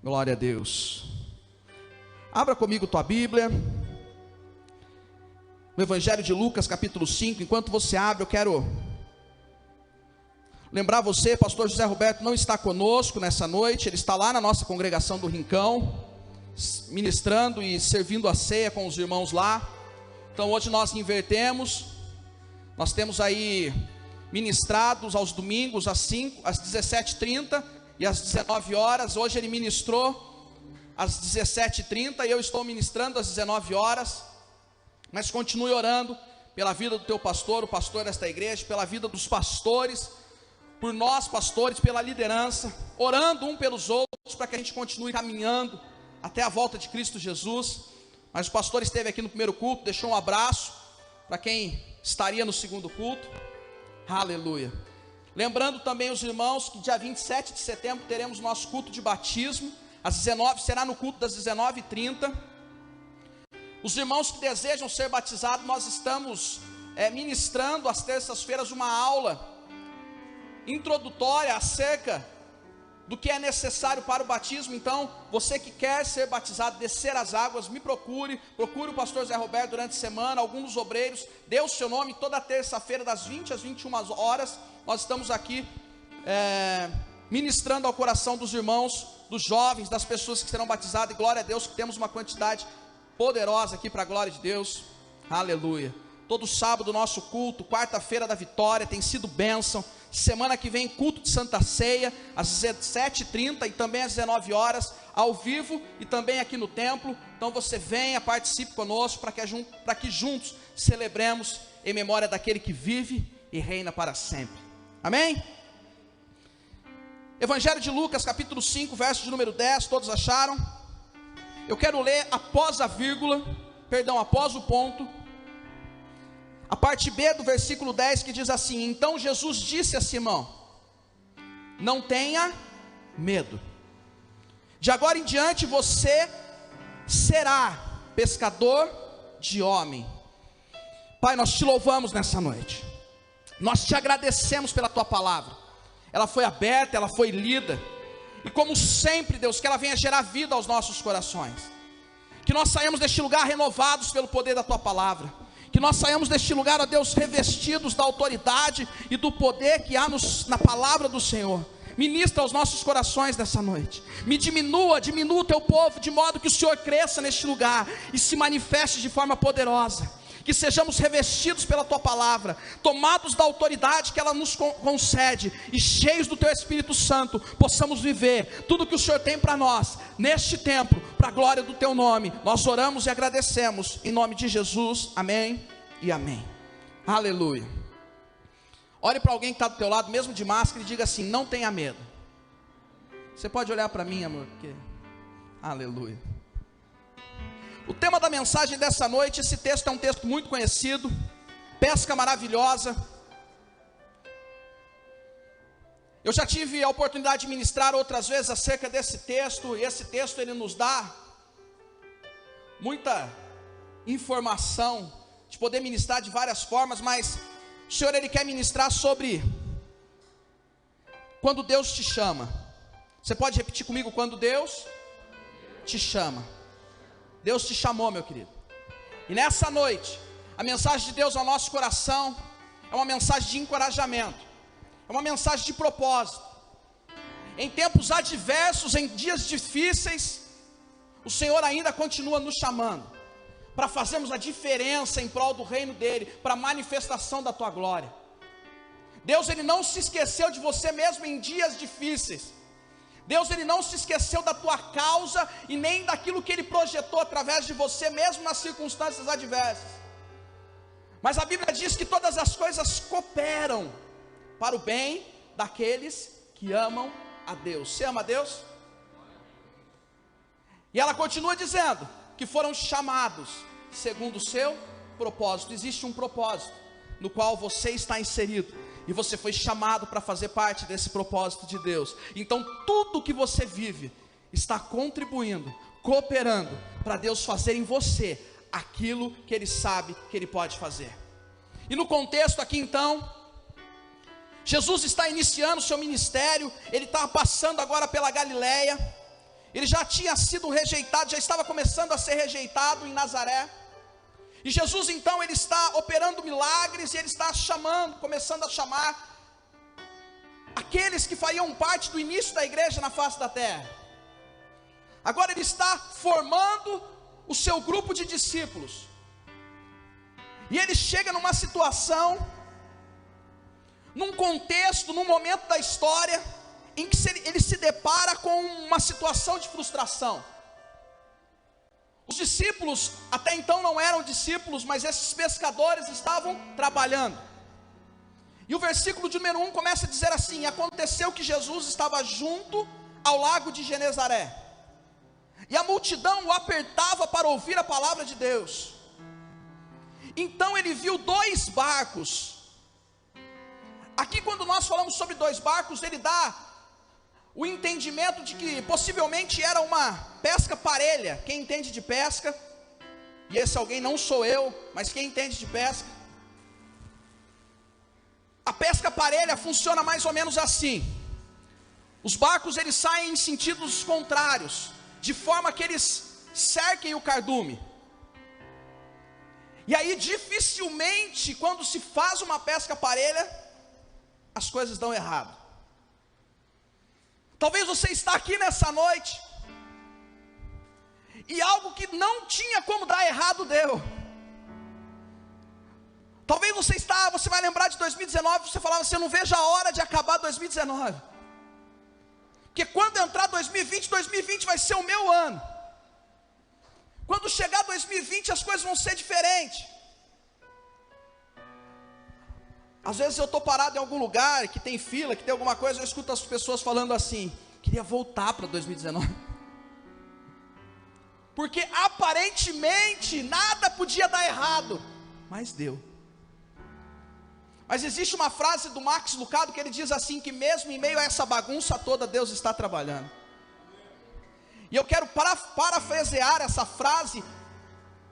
Glória a Deus. Abra comigo tua Bíblia, no Evangelho de Lucas, capítulo 5. Enquanto você abre, eu quero lembrar você, pastor José Roberto não está conosco nessa noite. Ele está lá na nossa congregação do Rincão, ministrando e servindo a ceia com os irmãos lá. Então hoje nós invertemos. Nós temos aí ministrados aos domingos às 17h30 e às 19 horas. Hoje ele ministrou às 17h30 e eu estou ministrando às 19 horas. Mas continue orando pela vida do teu pastor, o pastor desta igreja, pela vida dos pastores, por nós pastores, pela liderança, orando um pelos outros, para que a gente continue caminhando até a volta de Cristo Jesus. Mas o pastor esteve aqui no primeiro culto, deixou um abraço para quem estaria no segundo culto. Aleluia. Lembrando também os irmãos que dia 27 de setembro teremos nosso culto de batismo, às 19, será no culto das 19h30. Os irmãos que desejam ser batizados, nós estamos ministrando às terças-feiras uma aula introdutória acerca do que é necessário para o batismo. Então, você que quer ser batizado, descer as águas, me procure o pastor Zé Roberto durante a semana, alguns dos obreiros, dê o seu nome. Toda terça-feira das 20 às 21 horas, nós estamos aqui ministrando ao coração dos irmãos, dos jovens, das pessoas que serão batizadas, e glória a Deus que temos uma quantidade poderosa aqui para a glória de Deus. Aleluia. Todo sábado nosso culto, quarta-feira da vitória, tem sido bênção. Semana que vem culto de Santa Ceia, às 17h30 e também às 19 horas, ao vivo e também aqui no templo. Então você venha, participe conosco, para que juntos celebremos em memória daquele que vive e reina para sempre. Amém? Evangelho de Lucas, capítulo 5, verso de número 10, todos acharam? Eu quero ler após a vírgula, após o ponto, a parte B do versículo 10, que diz assim: então Jesus disse a Simão: não tenha medo, de agora em diante você será pescador de homem. Pai, nós te louvamos nessa noite, nós te agradecemos pela tua palavra. Ela foi aberta, ela foi lida, e como sempre, Deus, que ela venha gerar vida aos nossos corações, que nós saímos deste lugar renovados pelo poder da tua palavra, que nós saímos deste lugar, ó Deus, revestidos da autoridade e do poder que há na palavra do Senhor. Ministra aos nossos corações nessa noite. Diminua o teu povo, de modo que o Senhor cresça neste lugar e se manifeste de forma poderosa. Que sejamos revestidos pela tua palavra, tomados da autoridade que ela nos concede, e cheios do teu Espírito Santo, possamos viver tudo que o Senhor tem para nós, neste tempo, para a glória do teu nome. Nós oramos e agradecemos, em nome de Jesus, amém e amém. Aleluia. Olhe para alguém que está do teu lado, mesmo de máscara, e diga assim: não tenha medo. Você pode olhar para mim, amor, porque... aleluia. O tema da mensagem dessa noite, esse texto é um texto muito conhecido, pesca maravilhosa. Eu já tive a oportunidade de ministrar outras vezes acerca desse texto, e esse texto ele nos dá muita informação, de poder ministrar de várias formas, mas o Senhor ele quer ministrar sobre quando Deus te chama. Você pode repetir comigo: quando Deus te chama. Deus te chamou, meu querido. E nessa noite, a mensagem de Deus ao nosso coração é uma mensagem de encorajamento, é uma mensagem de propósito. Em tempos adversos, em dias difíceis, o Senhor ainda continua nos chamando para fazermos a diferença em prol do reino dele, para a manifestação da tua glória. Deus ele não se esqueceu de você mesmo em dias difíceis. Deus ele não se esqueceu da tua causa e nem daquilo que ele projetou através de você, mesmo nas circunstâncias adversas. Mas a Bíblia diz que todas as coisas cooperam para o bem daqueles que amam a Deus. Você ama a Deus? E ela continua dizendo que foram chamados segundo o seu propósito. Existe um propósito no qual você está inserido, e você foi chamado para fazer parte desse propósito de Deus. Então tudo que você vive está contribuindo, cooperando para Deus fazer em você aquilo que Ele sabe que Ele pode fazer. E no contexto aqui então, Jesus está iniciando o seu ministério, Ele está passando agora pela Galileia, ele já tinha sido rejeitado, já estava começando a ser rejeitado em Nazaré. E Jesus então, ele está operando milagres, e ele está começando a chamar aqueles que fariam parte do início da igreja na face da terra. Agora ele está formando o seu grupo de discípulos. E ele chega numa situação, num contexto, num momento da história, em que ele se depara com uma situação de frustração. Os discípulos até então não eram discípulos, mas esses pescadores estavam trabalhando. E o versículo de número 1 começa a dizer assim: aconteceu que Jesus estava junto ao lago de Genezaré, e a multidão o apertava para ouvir a palavra de Deus. Então ele viu 2 barcos. Aqui, quando nós falamos sobre 2 barcos, ele dá o entendimento de que possivelmente era uma pesca parelha. Quem entende de pesca, e esse alguém não sou eu, mas quem entende de pesca, a pesca parelha funciona mais ou menos assim: os barcos eles saem em sentidos contrários, de forma que eles cerquem o cardume. E aí dificilmente, quando se faz uma pesca parelha, as coisas dão errado. Talvez você está aqui nessa noite, e algo que não tinha como dar errado deu. Talvez você vai lembrar de 2019, você falava assim: eu não vejo a hora de acabar 2019. Porque quando entrar 2020 vai ser o meu ano. Quando chegar 2020 as coisas vão ser diferentes. Às vezes eu estou parado em algum lugar, que tem fila, que tem alguma coisa, eu escuto as pessoas falando assim: queria voltar para 2019. Porque aparentemente nada podia dar errado, mas deu. Mas existe uma frase do Max Lucado que ele diz assim, que mesmo em meio a essa bagunça toda, Deus está trabalhando. E eu quero parafrasear essa frase,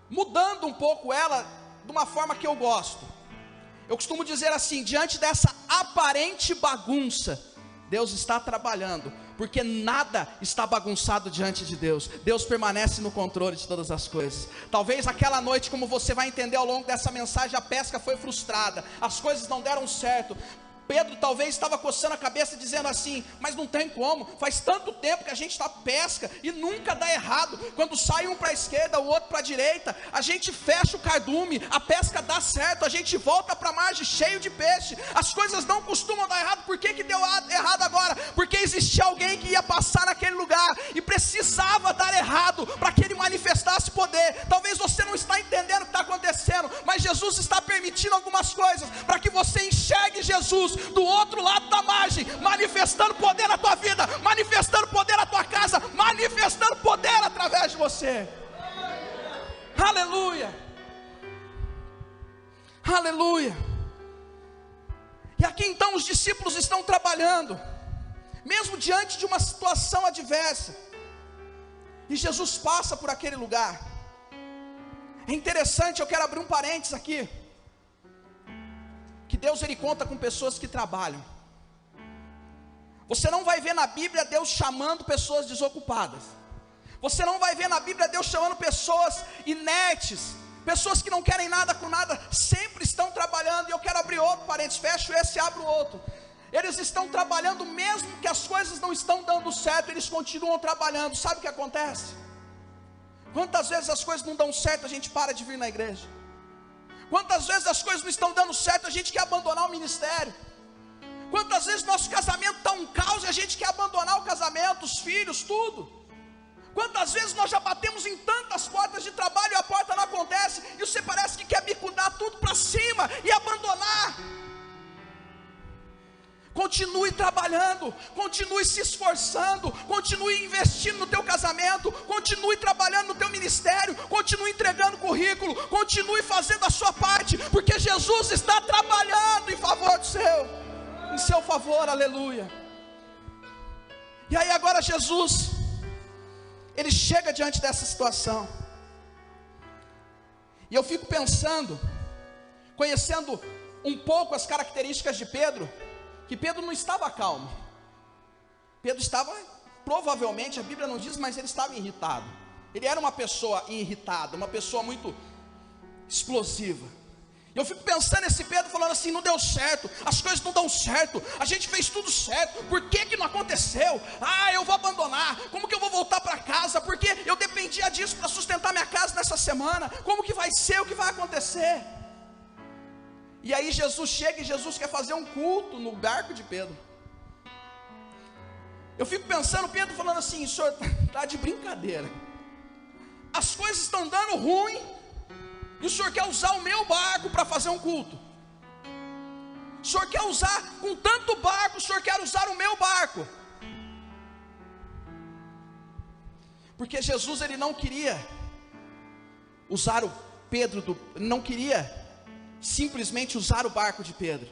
mudando um pouco ela, de uma forma que eu gosto. Eu costumo dizer assim: diante dessa aparente bagunça, Deus está trabalhando, porque nada está bagunçado diante de Deus. Deus permanece no controle de todas as coisas. Talvez aquela noite, como você vai entender ao longo dessa mensagem, a pesca foi frustrada, as coisas não deram certo. Pedro talvez estava coçando a cabeça dizendo assim: mas não tem como, faz tanto tempo que a gente está pesca e nunca dá errado. Quando sai um para a esquerda, o outro para a direita, a gente fecha o cardume, a pesca dá certo, a gente volta para a margem cheio de peixe. As coisas não costumam dar errado. Por que deu errado agora? Porque existia alguém que ia passar naquele lugar e precisava dar errado para que ele manifestasse poder. Talvez você não está entendendo o que está acontecendo, mas Jesus está permitindo algumas coisas para que você enxergue Jesus do outro lado da margem, manifestando poder na tua vida, manifestando poder na tua casa, manifestando poder através de você. Aleluia, aleluia. E aqui então os discípulos estão trabalhando, mesmo diante de uma situação adversa, e Jesus passa por aquele lugar. É interessante, eu quero abrir um parênteses aqui, que Deus ele conta com pessoas que trabalham. Você não vai ver na Bíblia Deus chamando pessoas desocupadas. Você não vai ver na Bíblia Deus chamando pessoas inertes, pessoas que não querem nada com nada. Sempre estão trabalhando. E eu quero abrir outro parênteses, fecho esse e abro outro. Eles estão trabalhando mesmo que as coisas não estão dando certo, eles continuam trabalhando. Sabe o que acontece? Quantas vezes as coisas não dão certo, a gente para de vir na igreja? Quantas vezes as coisas não estão dando certo, a gente quer abandonar o ministério? Quantas vezes nosso casamento está um caos e a gente quer abandonar o casamento, os filhos, tudo? Quantas vezes nós já batemos em tantas portas de trabalho e a porta não acontece, e você parece que quer bicudar tudo para cima e abandonar? Continue trabalhando, continue se esforçando, continue investindo no teu casamento, continue trabalhando no teu ministério, continue entregando currículo, continue fazendo a sua parte, porque Jesus está trabalhando em seu favor, aleluia. E aí agora Jesus, ele chega diante dessa situação, e eu fico pensando, conhecendo um pouco as características de Pedro, que Pedro não estava calmo, Pedro estava provavelmente, a Bíblia não diz, mas ele estava irritado. Ele era uma pessoa irritada, uma pessoa muito explosiva. E eu fico pensando nesse Pedro falando assim: não deu certo, as coisas não dão certo, a gente fez tudo certo, por que não aconteceu? Eu vou abandonar, como que eu vou voltar para casa? Porque eu dependia disso para sustentar minha casa nessa semana, como que vai ser, o que vai acontecer? E aí Jesus chega e Jesus quer fazer um culto no barco de Pedro. Eu fico pensando, Pedro falando assim: o senhor está de brincadeira, as coisas estão dando ruim, e o senhor quer usar o meu barco para fazer um culto? O senhor quer usar, com tanto barco, o senhor quer usar o meu barco? Porque Jesus, ele não queria usar o Pedro, não queria simplesmente usar o barco de Pedro,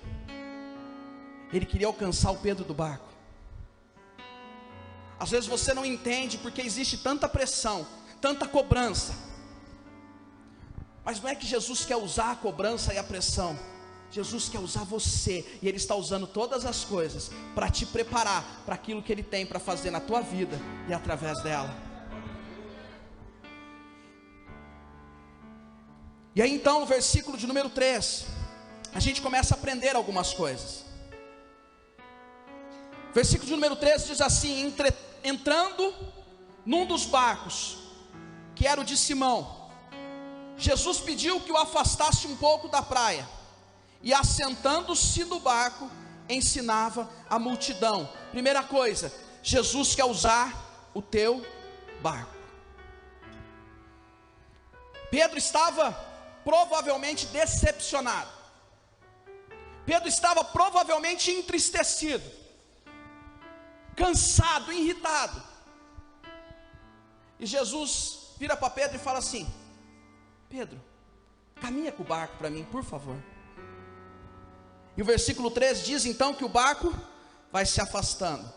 ele queria alcançar o Pedro do barco. Às vezes você não entende porque existe tanta pressão, tanta cobrança, mas não é que Jesus quer usar a cobrança e a pressão, Jesus quer usar você, e Ele está usando todas as coisas para te preparar para aquilo que Ele tem para fazer na tua vida e através dela. E aí então, no versículo de número 3, a gente começa a aprender algumas coisas. Versículo de número 3 diz assim: entrando num dos barcos, que era o de Simão, Jesus pediu que o afastasse um pouco da praia, e assentando-se no barco, ensinava a multidão. Primeira coisa, Jesus quer usar o teu barco. Pedro estava provavelmente decepcionado, Pedro estava provavelmente entristecido, cansado, irritado. E Jesus vira para Pedro e fala assim: Pedro, caminha com o barco para mim, por favor. E o versículo 3 diz então que o barco vai se afastando.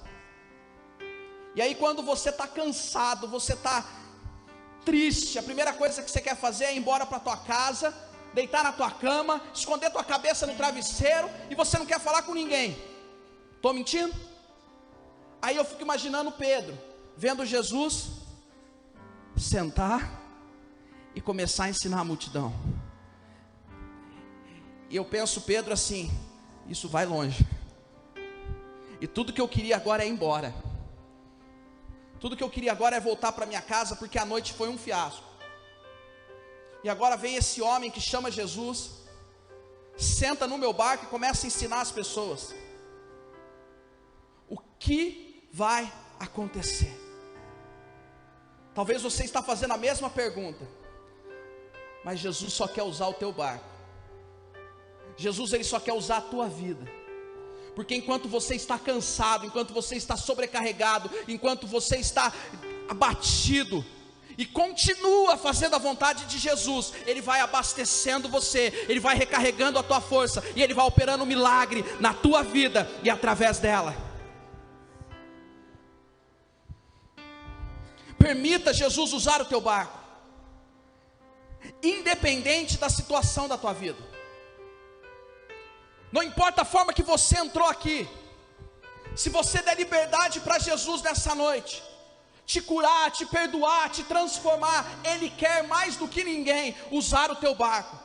E aí quando você está cansado, você está triste, a primeira coisa que você quer fazer é ir embora para a tua casa, deitar na tua cama, esconder tua cabeça no travesseiro, e você não quer falar com ninguém. Estou mentindo? Aí eu fico imaginando Pedro, vendo Jesus sentar e começar a ensinar a multidão. E eu penso Pedro assim: isso vai longe, e tudo que eu queria agora é ir embora, tudo que eu queria agora é voltar para minha casa, porque a noite foi um fiasco. E agora vem esse homem que chama Jesus, senta no meu barco e começa a ensinar as pessoas. O que vai acontecer? Talvez você está fazendo a mesma pergunta, mas Jesus só quer usar o teu barco. Jesus, Ele só quer usar a tua vida. Porque enquanto você está cansado, enquanto você está sobrecarregado, enquanto você está abatido e continua fazendo a vontade de Jesus, Ele vai abastecendo você, Ele vai recarregando a tua força, e Ele vai operando um milagre na tua vida e através dela. Permita Jesus usar o teu barco, independente da situação da tua vida. Não importa a forma que você entrou aqui, se você der liberdade para Jesus nessa noite, te curar, te perdoar, te transformar, Ele quer mais do que ninguém usar o teu barco.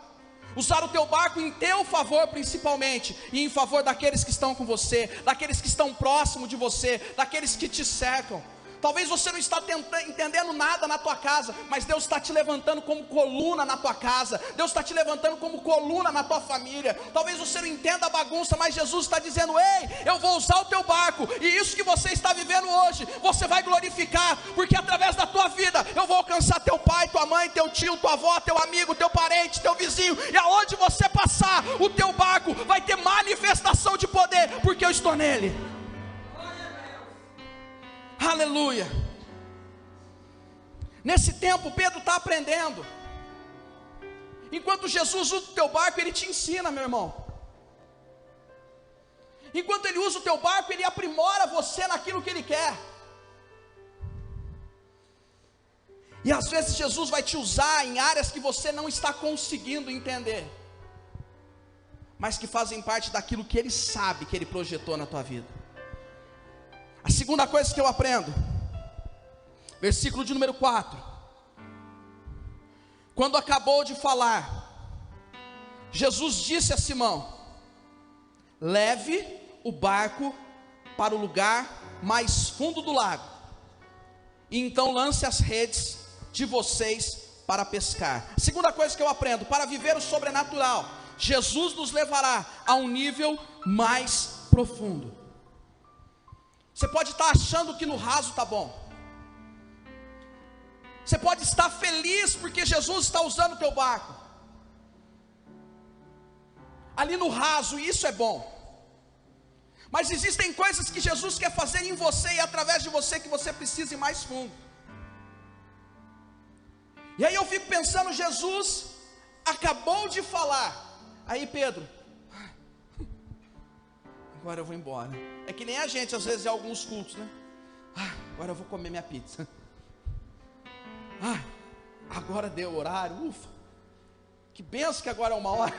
Usar o teu barco em teu favor principalmente, e em favor daqueles que estão com você, daqueles que estão próximo de você, daqueles que te cercam. Talvez você não está entendendo nada na tua casa, mas Deus está te levantando como coluna na tua casa, Deus está te levantando como coluna na tua família. Talvez você não entenda a bagunça, mas Jesus está dizendo: ei, eu vou usar o teu barco, e isso que você está vivendo hoje, você vai glorificar, porque através da tua vida, eu vou alcançar teu pai, tua mãe, teu tio, tua avó, teu amigo, teu parente, teu vizinho, e aonde você passar, o teu barco vai ter manifestação de poder, porque eu estou nele. Aleluia. Nesse tempo Pedro está aprendendo. Enquanto Jesus usa o teu barco, Ele te ensina, meu irmão. Enquanto Ele usa o teu barco, Ele aprimora você naquilo que Ele quer. E às vezes Jesus vai te usar em áreas que você não está conseguindo entender, mas que fazem parte daquilo que Ele sabe que Ele projetou na tua vida. A segunda coisa que eu aprendo Versículo de número 4. Quando acabou de falar, Jesus disse a Simão: leve o barco para o lugar mais fundo do lago, e então lance as redes de vocês para pescar. Segunda coisa que eu aprendo: para viver o sobrenatural, Jesus nos levará a um nível mais profundo. Você pode estar achando que no raso está bom, você pode estar feliz porque Jesus está usando o teu barco ali no raso, e isso é bom. Mas existem coisas que Jesus quer fazer em você e através de você que você precisa ir mais fundo. E aí eu fico pensando, Jesus acabou de falar. Aí Pedro, agora eu vou embora. É que nem a gente às vezes em alguns cultos, né? Agora eu vou comer minha pizza. Agora deu o horário, ufa. Que benção que agora é 1h.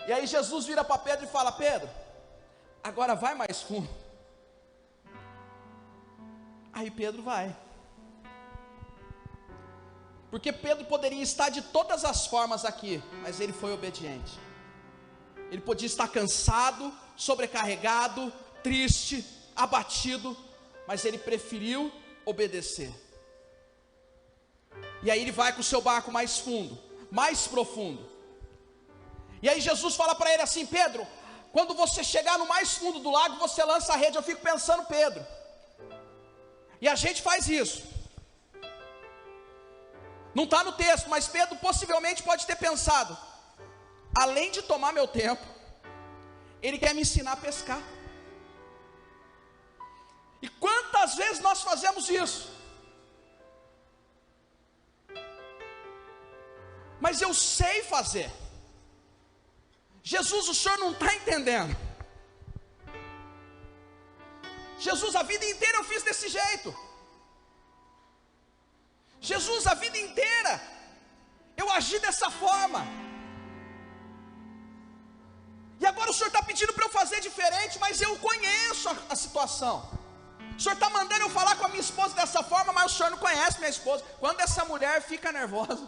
E aí Jesus vira para Pedro e fala: Pedro, agora vai mais fundo. Aí Pedro vai. Porque Pedro poderia estar de todas as formas aqui, mas ele foi obediente. Ele podia estar cansado, sobrecarregado, triste, abatido, mas ele preferiu obedecer. E aí ele vai com o seu barco mais fundo, mais profundo. E aí Jesus fala para ele assim: Pedro, quando você chegar no mais fundo do lago, você lança a rede. Eu fico pensando, Pedro, e a gente faz isso, não está no texto, mas Pedro possivelmente pode ter pensado: além de tomar meu tempo, ele quer me ensinar a pescar. E quantas vezes nós fazemos isso? Mas eu sei fazer. Jesus, o senhor não está entendendo. Jesus, a vida inteira eu fiz desse jeito. Jesus, a vida inteira eu agi dessa forma. E agora o senhor está pedindo para eu fazer diferente, mas eu conheço a situação. O senhor está mandando eu falar com a minha esposa dessa forma, mas o senhor não conhece minha esposa. Quando essa mulher fica nervosa,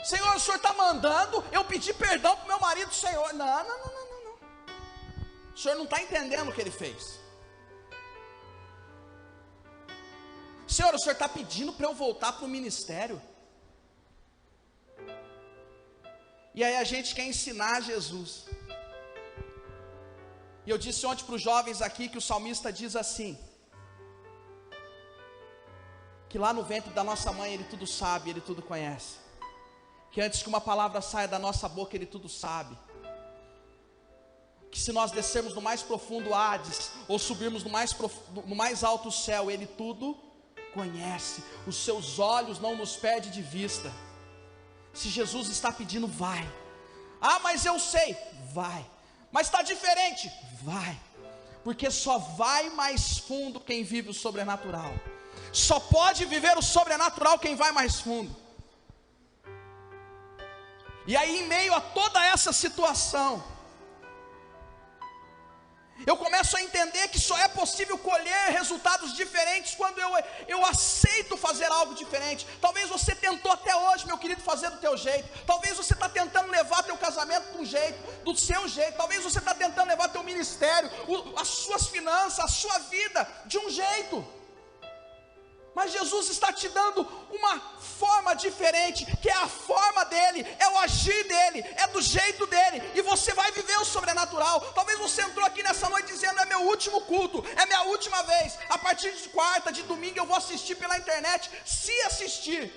Senhor, o senhor está mandando eu pedir perdão para o meu marido, Senhor. Não. O senhor não está entendendo o que ele fez. Senhor, o senhor está pedindo para eu voltar para o ministério. E aí a gente quer ensinar Jesus. E eu disse ontem para os jovens aqui que o salmista diz assim: que lá no ventre da nossa mãe ele tudo sabe, ele tudo conhece. Que antes que uma palavra saia da nossa boca, ele tudo sabe. Que se nós descermos no mais profundo Hades, ou subirmos no mais alto céu, ele tudo conhece. Os seus olhos não nos perdem de vista. Se Jesus está pedindo, vai. Mas eu sei, vai. Mas está diferente, vai. Porque só vai mais fundo quem vive o sobrenatural. Só pode viver o sobrenatural quem vai mais fundo. E aí, em meio a toda essa situação, eu começo a entender que só é possível colher resultados diferentes quando eu aceito fazer algo diferente. Talvez você tentou até hoje, meu querido, fazer do teu jeito. Talvez você está tentando levar teu casamento de um jeito, do seu jeito. Talvez você está tentando levar teu ministério, as suas finanças, a sua vida de um jeito. Mas Jesus está te dando uma forma diferente, que é a forma dele, é o agir dele, é do jeito dele, e você vai viver o sobrenatural. Talvez você entrou aqui nessa noite dizendo: é meu último culto, é minha última vez, a partir de quarta, de domingo eu vou assistir pela internet, se assistir.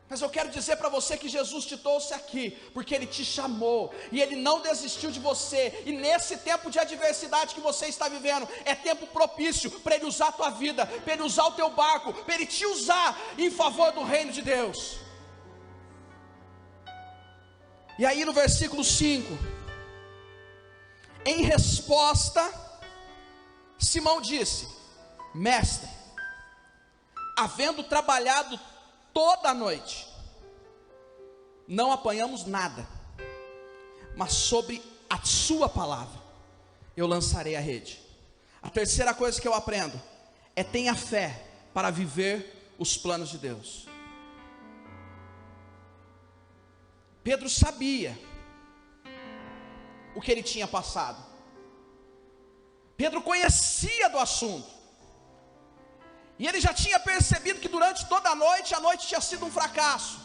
Mas eu quero dizer para você que Jesus te trouxe aqui, porque Ele te chamou, e Ele não desistiu de você, e nesse tempo de adversidade que você está vivendo, é tempo propício para Ele usar a tua vida, para Ele usar o teu barco, para Ele te usar em favor do reino de Deus. E aí no versículo 5, em resposta, Simão disse: Mestre, havendo trabalhado toda a noite, não apanhamos nada, mas sobre a sua palavra, eu lançarei a rede. A terceira coisa que eu aprendo é: tenha fé para viver os planos de Deus. Pedro sabia o que ele tinha passado. Pedro conhecia do assunto. E ele já tinha percebido que durante toda a noite tinha sido um fracasso.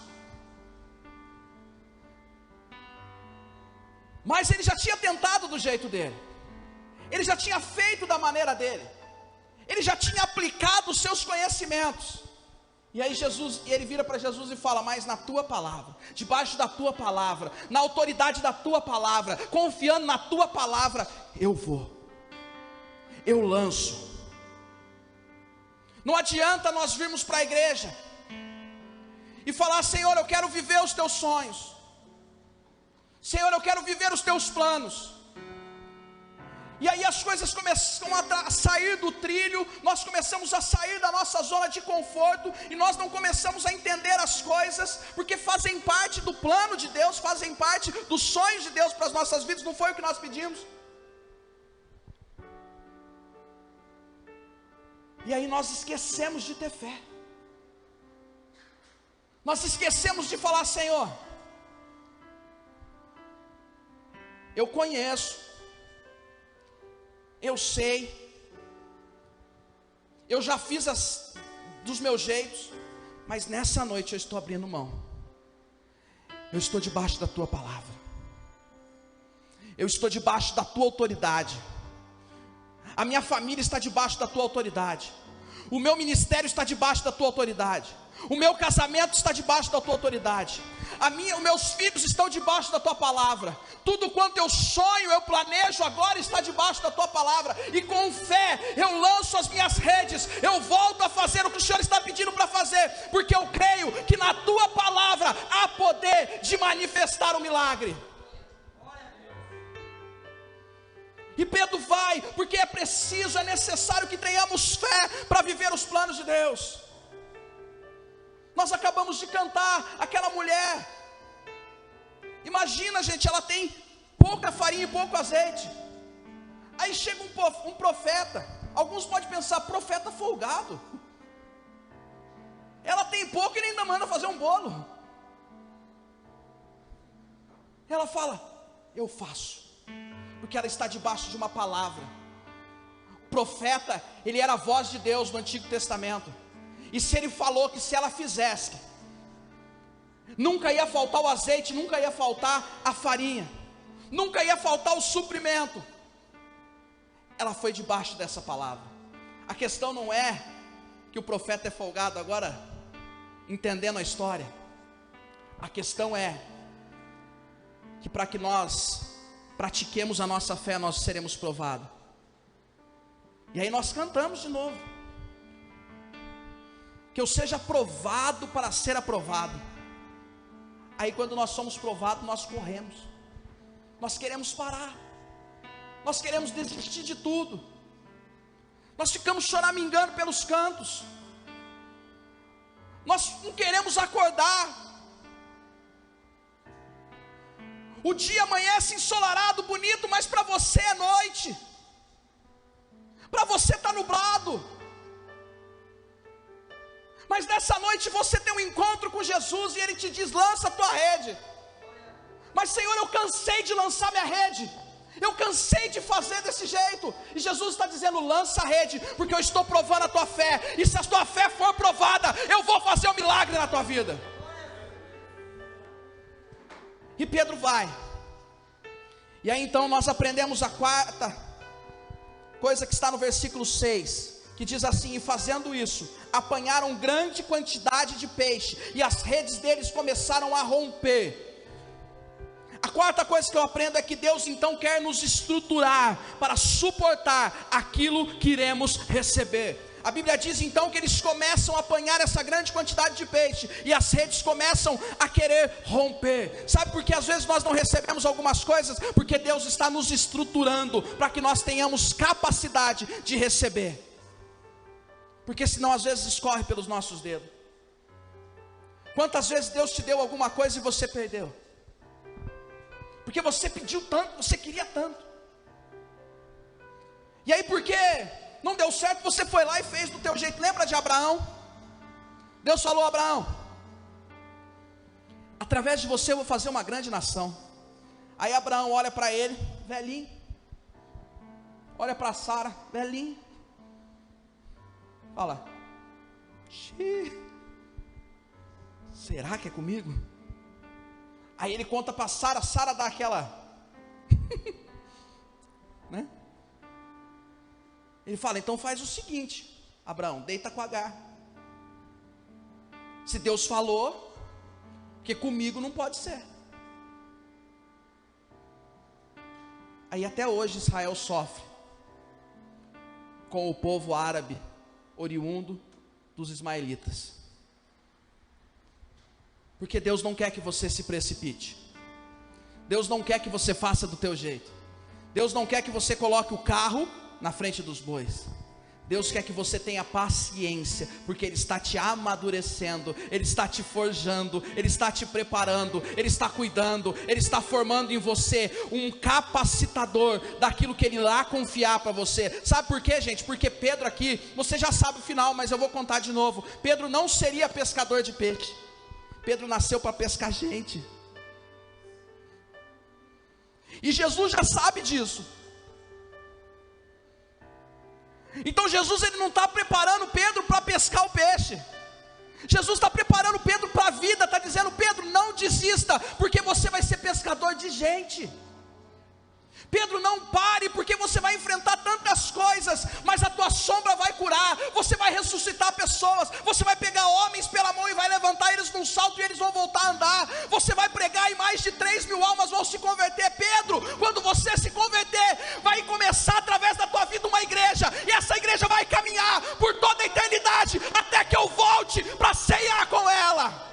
Mas ele já tinha tentado do jeito dele. Ele já tinha feito da maneira dele. Ele já tinha aplicado os seus conhecimentos. E aí ele vira para Jesus e fala: mas na tua palavra, debaixo da tua palavra, na autoridade da tua palavra, confiando na tua palavra, eu vou, eu lanço. Não adianta nós virmos para a igreja e falar: Senhor, eu quero viver os teus sonhos, Senhor, eu quero viver os teus planos. E aí as coisas começam a sair do trilho, nós começamos a sair da nossa zona de conforto, e nós não começamos a entender as coisas, porque fazem parte do plano de Deus, fazem parte dos sonhos de Deus para as nossas vidas. Não foi o que nós pedimos. E aí nós esquecemos de ter fé. Nós esquecemos de falar: Senhor, eu conheço, eu sei, eu já fiz dos meus jeitos, mas nessa noite eu estou abrindo mão. Eu estou debaixo da tua palavra, eu estou debaixo da tua autoridade. A minha família está debaixo da tua autoridade. O meu ministério está debaixo da tua autoridade. O meu casamento está debaixo da tua autoridade. Os meus filhos estão debaixo da tua palavra. Tudo quanto eu sonho, eu planejo agora está debaixo da tua palavra. E com fé eu lanço as minhas redes. Eu volto a fazer o que o Senhor está pedindo para fazer, porque eu creio que na tua palavra há poder de manifestar o milagre. E Pedro vai, porque é preciso, é necessário que tenhamos fé para viver os planos de Deus. Nós acabamos de cantar aquela mulher. Imagina, gente, ela tem pouca farinha e pouco azeite. Aí chega um profeta. Alguns podem pensar: profeta folgado. Ela tem pouco e ainda manda fazer um bolo. Ela fala: eu faço. Porque ela está debaixo de uma palavra. O profeta, ele era a voz de Deus no Antigo Testamento. E se ele falou que se ela fizesse, nunca ia faltar o azeite, nunca ia faltar a farinha, nunca ia faltar o suprimento, ela foi debaixo dessa palavra. A questão não é que o profeta é folgado. Agora, entendendo a história, a questão é que para que nós pratiquemos a nossa fé, nós seremos provados. E aí nós cantamos de novo: que eu seja provado para ser aprovado. Aí quando nós somos provados, nós corremos, nós queremos parar, nós queremos desistir de tudo, nós ficamos choramingando pelos cantos, nós não queremos acordar. O dia amanhece ensolarado, bonito, mas para você é noite, para você está nublado. Mas nessa noite você tem um encontro com Jesus e Ele te diz: lança a tua rede. Mas Senhor, eu cansei de lançar minha rede, eu cansei de fazer desse jeito. E Jesus está dizendo: lança a rede, porque eu estou provando a tua fé. E se a tua fé for provada, eu vou fazer um milagre na tua vida. E Pedro vai. E aí então nós aprendemos a quarta coisa que está no versículo 6, que diz assim: e fazendo isso, apanharam grande quantidade de peixe, e as redes deles começaram a romper. A quarta coisa que eu aprendo é que Deus então quer nos estruturar para suportar aquilo que iremos receber. A Bíblia diz então que eles começam a apanhar essa grande quantidade de peixe, e as redes começam a querer romper. Sabe por que às vezes nós não recebemos algumas coisas? Porque Deus está nos estruturando para que nós tenhamos capacidade de receber. Porque senão às vezes escorre pelos nossos dedos. Quantas vezes Deus te deu alguma coisa e você perdeu? Porque você pediu tanto, você queria tanto. E aí porque não deu certo, você foi lá e fez do teu jeito. Lembra de Abraão? Deus falou a Abraão: através de você eu vou fazer uma grande nação. Aí Abraão olha para ele, velhinho. Olha para Sara, velhinho. Fala: será que é comigo? Aí ele conta para Sara, Sara dá aquela né? Ele fala: então faz o seguinte, Abraão, deita com Agar. Se Deus falou, que comigo não pode ser. Aí até hoje Israel sofre com o povo árabe oriundo dos ismaelitas, porque Deus não quer que você se precipite. Deus não quer que você faça do teu jeito. Deus não quer que você coloque o carro na frente dos bois. Deus quer que você tenha paciência, porque Ele está te amadurecendo, Ele está te forjando, Ele está te preparando, Ele está cuidando, Ele está formando em você um capacitador daquilo que Ele irá confiar para você. Sabe por quê, gente? Porque Pedro aqui, você já sabe o final, mas eu vou contar de novo. Pedro não seria pescador de peixe. Pedro nasceu para pescar gente. E Jesus já sabe disso. Então Jesus, ele não está preparando Pedro para pescar o peixe. Jesus está preparando Pedro para a vida. Está dizendo: Pedro, não desista, porque você vai ser pescador de gente. Pedro, não pare, porque você vai enfrentar tantas coisas, mas a tua sombra vai curar. Você vai ressuscitar pessoas. Você vai pegar homens pela mão e vai levantar eles num salto e eles vão voltar a andar. Você vai pregar e mais de 3.000 almas vão se converter. Pedro, quando você se converter, vai começar através da tua vida uma igreja, e essa igreja vai caminhar por toda a eternidade, até que eu volte para ceiar com ela.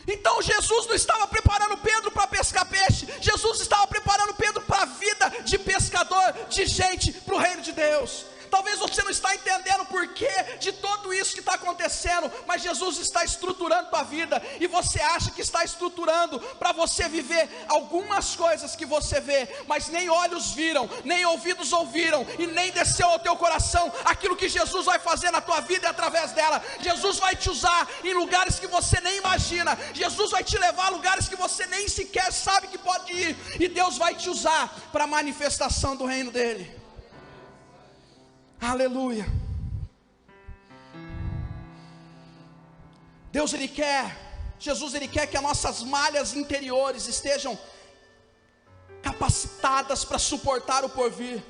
Então Jesus não estava preparando Pedro para pescar peixe. Jesus estava preparando Pedro para a vida de pescador de gente, para o reino de Deus. Talvez você não está entendendo o porquê de tudo isso que está acontecendo, mas Jesus está estruturando a tua vida, e você acha que está estruturando para você viver algumas coisas que você vê, mas nem olhos viram, nem ouvidos ouviram, e nem desceu ao teu coração aquilo que Jesus vai fazer na tua vida e através dela. Jesus vai te usar em lugares que você nem imagina. Jesus vai te levar a lugares que você nem sequer sabe que pode ir, e Deus vai te usar para a manifestação do reino dele. Aleluia. Deus, Ele quer, Jesus, Ele quer que as nossas malhas interiores estejam capacitadas para suportar o porvir.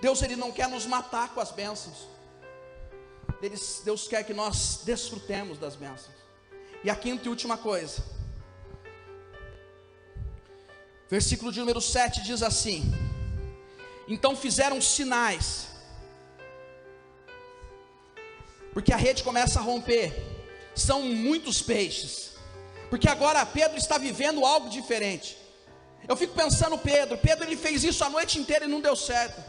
Deus, Ele não quer nos matar com as bênçãos. Deus quer que nós desfrutemos das bênçãos. E a quinta e última coisa, versículo de número 7 diz assim: então fizeram sinais, porque a rede começa a romper, são muitos peixes, porque agora Pedro está vivendo algo diferente. Eu fico pensando, Pedro ele fez isso a noite inteira e não deu certo,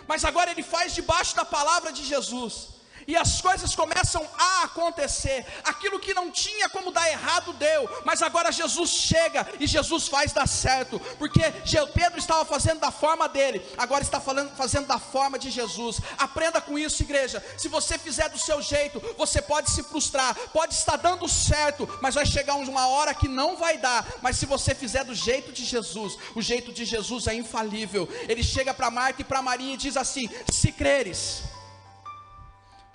mas agora ele faz debaixo da palavra de Jesus, e as coisas começam a acontecer. Aquilo que não tinha como dar errado, deu. Mas agora Jesus chega e Jesus faz dar certo, porque Pedro estava fazendo da forma dele, agora está fazendo da forma de Jesus. Aprenda com isso, igreja. Se você fizer do seu jeito, você pode se frustrar, pode estar dando certo, mas vai chegar uma hora que não vai dar. Mas se você fizer do jeito de Jesus, o jeito de Jesus é infalível. Ele chega para Marta e para Maria e diz assim: se creres,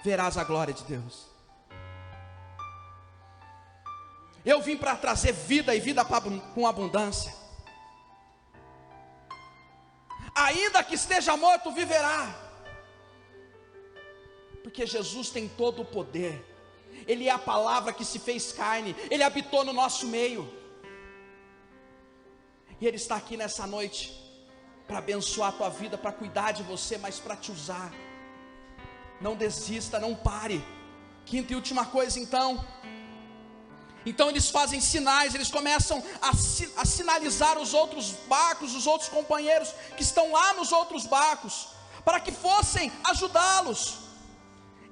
verás a glória de Deus. Eu vim para trazer vida, e vida com abundância. Ainda que esteja morto, viverá. Porque Jesus tem todo o poder. Ele é a palavra que se fez carne. Ele habitou no nosso meio. E Ele está aqui nessa noite para abençoar a tua vida, para cuidar de você, mas para te usar. Não desista, não pare. Quinta e última coisa, então eles fazem sinais. Eles começam a sinalizar os outros barcos, os outros companheiros que estão lá nos outros barcos, para que fossem ajudá-los.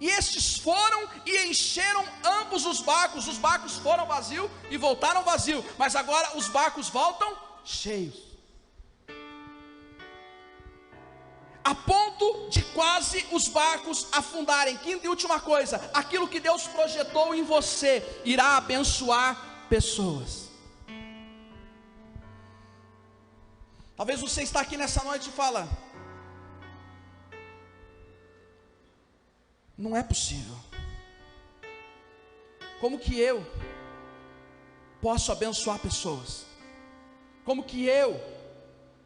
E estes foram e encheram ambos os barcos foram vazios e voltaram vazios, mas agora os barcos voltam cheios, a ponto de quase os barcos afundarem. Quinta e última coisa, aquilo que Deus projetou em você irá abençoar pessoas. Talvez você está aqui nessa noite e fala: não é possível, como que eu posso abençoar pessoas? Como que eu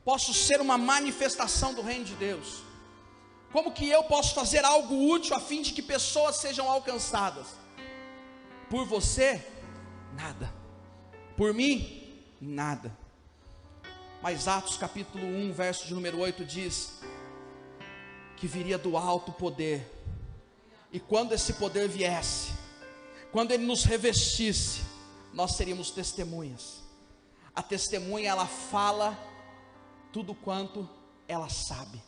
posso ser uma manifestação do reino de Deus? Como que eu posso fazer algo útil a fim de que pessoas sejam alcançadas? Por você, nada. Por mim, nada. Mas Atos capítulo 1, verso de número 8 diz que viria do alto poder. E quando esse poder viesse, quando ele nos revestisse, nós seríamos testemunhas. A testemunha, ela fala tudo quanto ela sabe.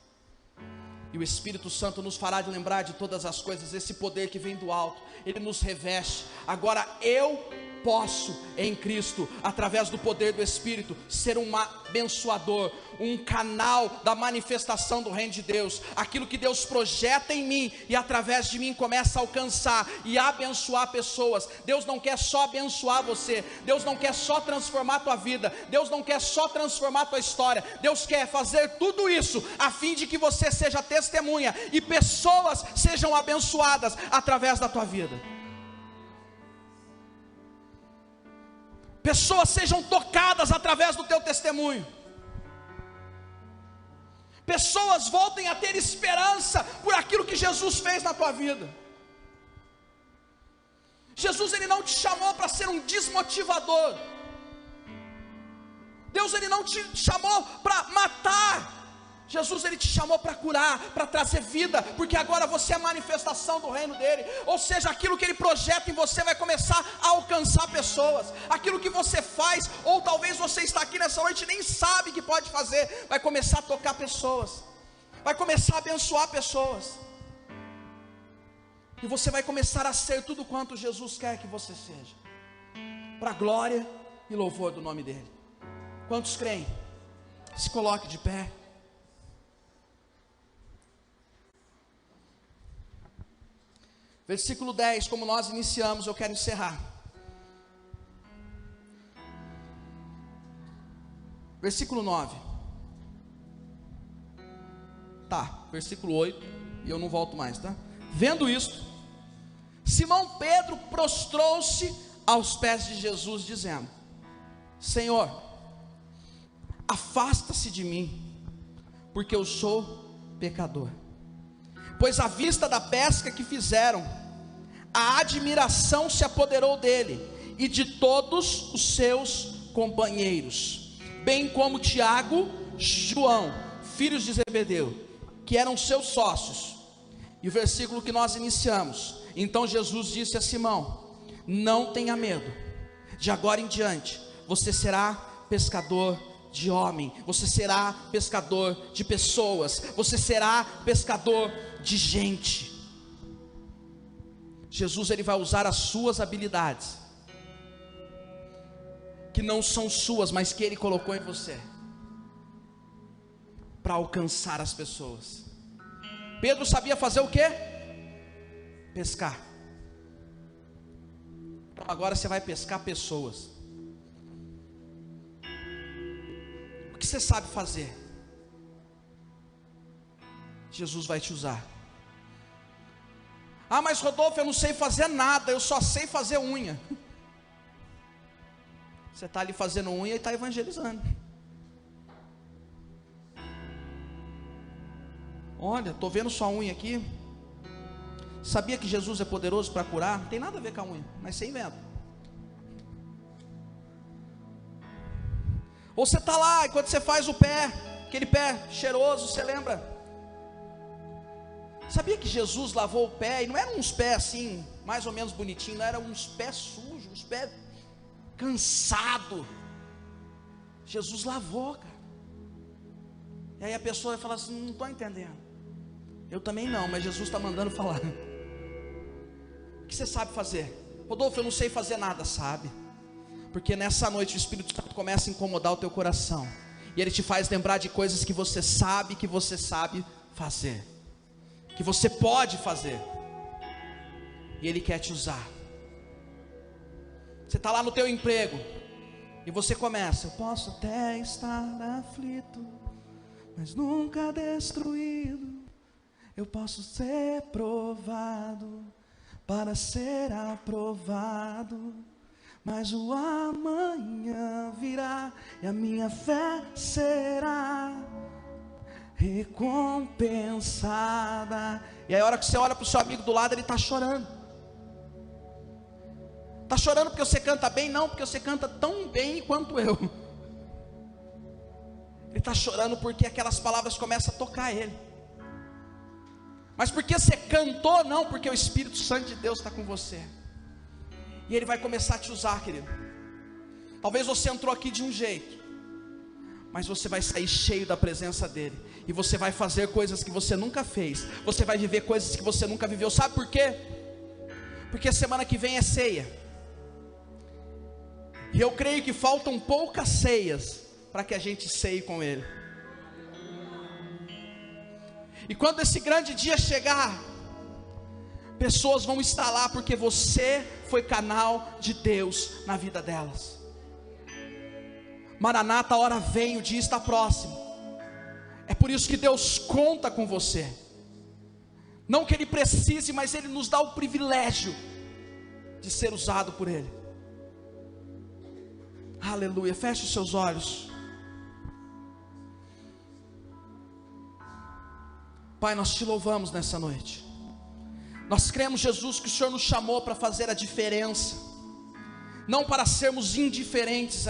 E o Espírito Santo nos fará de lembrar de todas as coisas. Esse poder que vem do alto, ele nos reveste. Agora eu posso em Cristo, através do poder do Espírito, ser um abençoador, um canal da manifestação do reino de Deus. Aquilo que Deus projeta em mim e através de mim começa a alcançar e abençoar pessoas. Deus não quer só abençoar você, Deus não quer só transformar a tua vida, Deus não quer só transformar a tua história, Deus quer fazer tudo isso a fim de que você seja testemunha e pessoas sejam abençoadas através da tua vida. Pessoas sejam tocadas através do teu testemunho. Pessoas voltem a ter esperança por aquilo que Jesus fez na tua vida. Jesus, ele não te chamou para ser um desmotivador. Deus, ele não te chamou para matar. Jesus, ele te chamou para curar, para trazer vida, porque agora você é a manifestação do reino dele. Ou seja, aquilo que ele projeta em você vai começar a alcançar pessoas. Aquilo que você faz, ou talvez você está aqui nessa noite e nem sabe que pode fazer, vai começar a tocar pessoas, vai começar a abençoar pessoas, e você vai começar a ser tudo quanto Jesus quer que você seja, para a glória e louvor do nome dele. Quantos creem? Se coloque de pé. Versículo 10, como nós iniciamos, eu quero encerrar. Versículo 9. Tá, versículo 8, e eu não volto mais, tá? Vendo isto, Simão Pedro prostrou-se aos pés de Jesus, dizendo: Senhor, afasta-se de mim, porque eu sou pecador. Pois à vista da pesca que fizeram, a admiração se apoderou dele e de todos os seus companheiros, bem como Tiago, João, filhos de Zebedeu, que eram seus sócios. E o versículo que nós iniciamos: então Jesus disse a Simão: não tenha medo, de agora em diante você será pescador de homem, você será pescador de pessoas, você será pescador de gente. Jesus, ele vai usar as suas habilidades, que não são suas, mas que ele colocou em você, para alcançar as pessoas. Pedro sabia fazer o quê? Pescar. Então agora você vai pescar pessoas. O que você sabe fazer? Jesus vai te usar. Ah, mas Rodolfo, eu não sei fazer nada, eu só sei fazer unha. Você está ali fazendo unha e está evangelizando. Olha, estou vendo sua unha aqui. Sabia que Jesus é poderoso para curar? Não tem nada a ver com a unha, mas você inventa. Ou você está lá, e quando você faz o pé, aquele pé cheiroso, você lembra? Sabia que Jesus lavou o pé, e não eram uns pés assim, mais ou menos bonitinhos, não eram uns pés sujos, uns pés cansados. Jesus lavou, cara. E aí a pessoa vai falar assim: não estou entendendo. Eu também não, mas Jesus está mandando falar. O que você sabe fazer? Rodolfo, eu não sei fazer nada. Sabe? Porque nessa noite o Espírito Santo começa a incomodar o teu coração, e ele te faz lembrar de coisas que você sabe fazer, que você pode fazer, e ele quer te usar. Você está lá no teu emprego, e você começa: eu posso até estar aflito, mas nunca destruído. Eu posso ser provado para ser aprovado, mas o amanhã virá e a minha fé será recompensada. E aí a hora que você olha para o seu amigo do lado, ele está chorando. Está chorando porque você canta bem? Não, porque você canta tão bem quanto eu. Ele está chorando porque aquelas palavras começam a tocar ele. Mas porque você cantou? Não, porque o Espírito Santo de Deus está com você. E ele vai começar a te usar, querido. Talvez você entrou aqui de um jeito, mas você vai sair cheio da presença dele, e você vai fazer coisas que você nunca fez. Você vai viver coisas que você nunca viveu. Sabe por quê? Porque semana que vem é ceia, e eu creio que faltam poucas ceias para que a gente ceie com ele. E quando esse grande dia chegar, pessoas vão estar lá porque você foi canal de Deus na vida delas. Maranata, a hora vem, o dia está próximo. É por isso que Deus conta com você. Não que Ele precise, mas Ele nos dá o privilégio de ser usado por Ele. Aleluia. Feche os seus olhos. Pai, nós te louvamos nessa noite. Nós cremos, Jesus, que o Senhor nos chamou para fazer a diferença, não para sermos indiferentes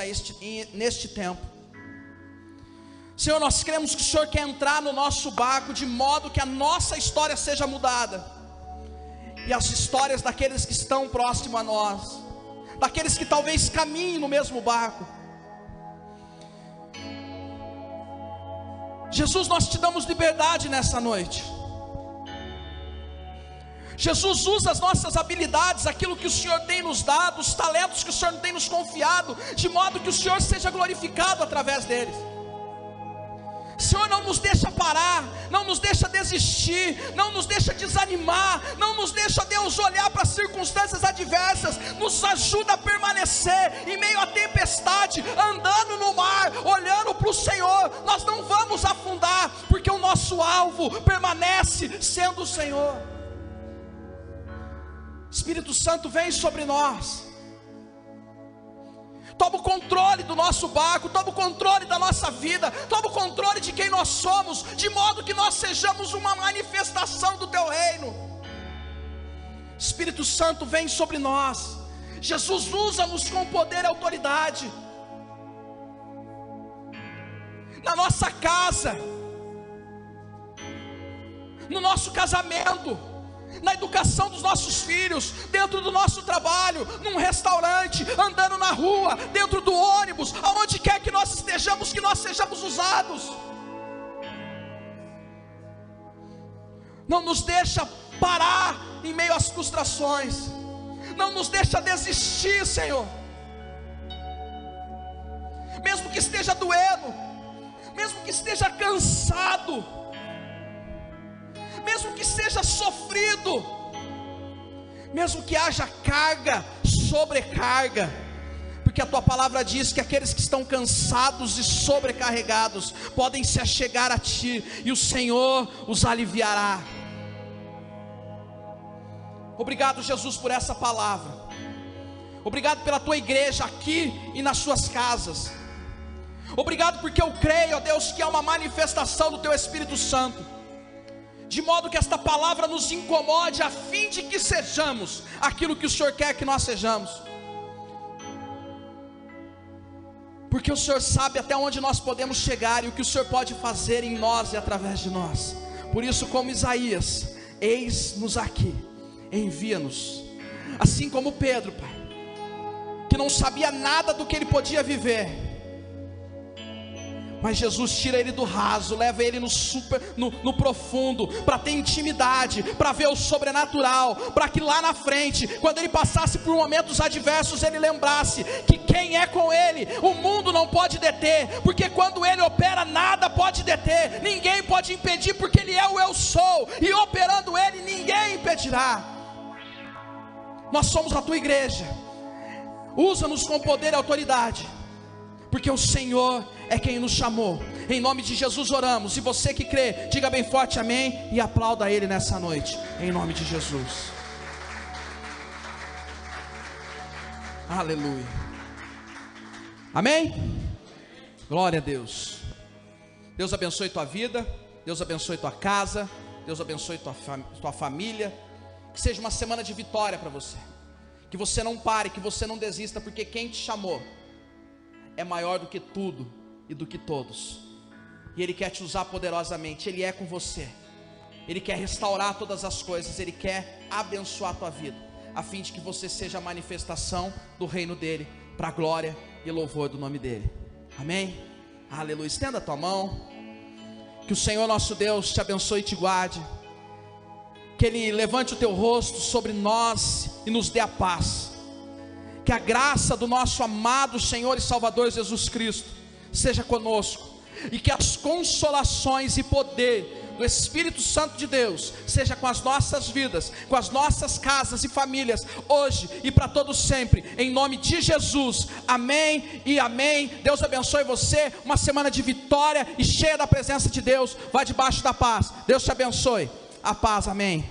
neste tempo. Senhor, nós cremos que o Senhor quer entrar no nosso barco, de modo que a nossa história seja mudada, e as histórias daqueles que estão próximo a nós, daqueles que talvez caminhem no mesmo barco. Jesus, nós te damos liberdade nessa noite. Jesus, usa as nossas habilidades, aquilo que o Senhor tem nos dado, os talentos que o Senhor tem nos confiado, de modo que o Senhor seja glorificado através deles. Senhor, não nos deixa parar, não nos deixa desistir, não nos deixa desanimar, não nos deixa, Deus, olhar para as circunstâncias adversas. Nos ajuda a permanecer em meio à tempestade, andando no mar, olhando para o Senhor. Nós não vamos afundar, porque o nosso alvo permanece sendo o Senhor. Espírito Santo, vem sobre nós. Toma o controle do nosso barco, toma o controle da nossa vida, toma o controle de quem nós somos, de modo que nós sejamos uma manifestação do Teu reino. Espírito Santo, vem sobre nós. Jesus, usa-nos com poder e autoridade, na nossa casa, no nosso casamento, na educação dos nossos filhos, dentro do nosso trabalho, num restaurante, andando na rua, dentro do ônibus, aonde quer que nós estejamos, que nós sejamos usados. Não nos deixa parar em meio às frustrações, não nos deixa desistir, Senhor. Mesmo que esteja doendo, mesmo que esteja cansado, mesmo que seja sofrido, mesmo que haja carga, sobrecarga, porque a Tua palavra diz que aqueles que estão cansados e sobrecarregados podem se achegar a Ti, e o Senhor os aliviará. Obrigado, Jesus, por essa palavra. Obrigado pela Tua igreja aqui e nas suas casas. Obrigado porque eu creio, ó Deus, que é uma manifestação do Teu Espírito Santo, de modo que esta palavra nos incomode, a fim de que sejamos aquilo que o Senhor quer que nós sejamos, porque o Senhor sabe até onde nós podemos chegar, e o que o Senhor pode fazer em nós e através de nós. Por isso, como Isaías, eis-nos aqui, envia-nos. Assim como Pedro, Pai, que não sabia nada do que ele podia viver, Mas Jesus tira ele do raso, leva ele no profundo, para ter intimidade, para ver o sobrenatural, para que lá na frente, quando ele passasse por momentos adversos, ele lembrasse que quem é com ele, o mundo não pode deter, porque quando ele opera, nada pode deter, ninguém pode impedir, porque ele é o eu sou, e operando ele, ninguém impedirá. Nós somos a tua igreja, usa-nos com poder e autoridade, porque o Senhor é quem nos chamou. Em nome de Jesus oramos. E você que crê, diga bem forte amém e aplauda Ele nessa noite, em nome de Jesus. Aleluia. Amém? Glória a Deus. Deus abençoe tua vida, Deus abençoe tua casa, Deus abençoe tua família. Que seja uma semana de vitória para você, que você não pare, que você não desista, porque quem te chamou é maior do que tudo e do que todos, e Ele quer te usar poderosamente. Ele é com você, Ele quer restaurar todas as coisas, Ele quer abençoar a tua vida, a fim de que você seja a manifestação do reino dEle, para a glória e louvor do nome dEle. Amém? Aleluia. Estenda a tua mão. Que o Senhor nosso Deus te abençoe e te guarde, que Ele levante o teu rosto sobre nós e nos dê a paz. Que a graça do nosso amado Senhor e Salvador Jesus Cristo seja conosco, e que as consolações e poder do Espírito Santo de Deus seja com as nossas vidas, com as nossas casas e famílias, hoje e para todos sempre, em nome de Jesus, amém e amém. Deus abençoe você, uma semana de vitória e cheia da presença de Deus. Vá debaixo da paz, Deus te abençoe, a paz, amém.